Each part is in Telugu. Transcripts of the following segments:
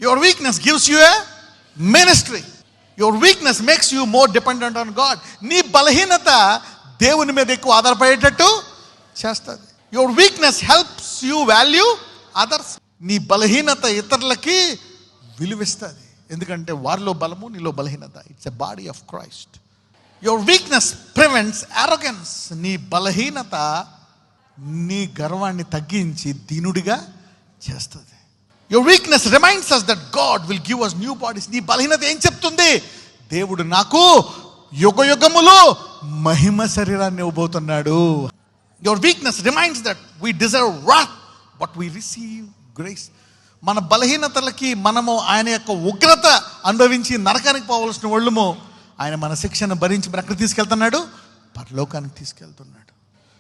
Your weakness gives you a ministry. Your weakness makes you more dependent on God. నీ బలహీనత దేవుని మీద ఎక్కువ ఆధారపడేటట్టు చేస్తుంది. Your weakness helps you value others. నీ బలహీనత ఇతరులకి విలువిస్తుంది, ఎందుకంటే వారిలో బలము నీలో బలహీనత. It's a body of Christ. Your weakness prevents arrogance. నీ బలహీనత నీ గర్వాన్ని తగ్గించి దీనుడిగా చేస్తుంది. Your weakness reminds us that God will give us new bodies. నీ బలహీనత ఏం చెప్తుంది? దేవుడు నాకు యుగ యుగములో మహిమ శరీరాన్ని ఇవ్వబోతున్నాడు. Your weakness reminds that we deserve wrath but we receive grace. మన బలహీనతలకి మనము ఆయన యొక్క ఉగ్రత అనుభవించి నరకానికి పోవలసిన వాళ్ళము, ఆయన మన శిక్షను భరించి మన ఎక్కడ తీసుకెళ్తున్నాడు? పరలోకానికి తీసుకెళ్తున్నాడు.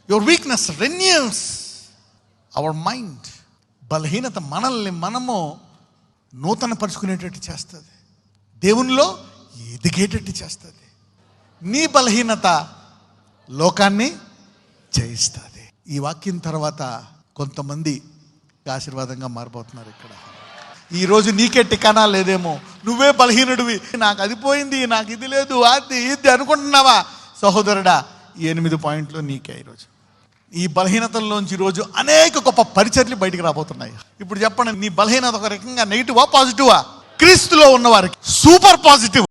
Your weakness renews our mind. బలహీనత మనల్ని మనము నూతన పరుచుకునేటట్టు చేస్తుంది, దేవునిలో ఎదిగేటట్టు చేస్తుంది. నీ బలహీనత లోకాన్ని జయిస్తుంది. ఈ వాక్యం తర్వాత కొంతమంది ఆశీర్వాదంగా మారిపోతున్నారు. ఇక్కడ ఈరోజు నీకే టికానా లేదేమో, నువ్వే బలహీనుడివి, నాకు అది పోయింది, నాకు ఇది లేదు, అది ఇది అనుకుంటున్నావా? సహోదరుడా, ఈ 8 పాయింట్లు నీకే ఈరోజు. ఈ బలహీనతల్లోంచి ఈరోజు అనేక గొప్ప పరిచర్లు బయటికి రాబోతున్నాయి. ఇప్పుడు చెప్పండి, నీ బలహీనత ఒక రకంగా నెగిటివా పాజిటివా? క్రీస్తులో ఉన్నవారికి సూపర్ పాజిటివ్.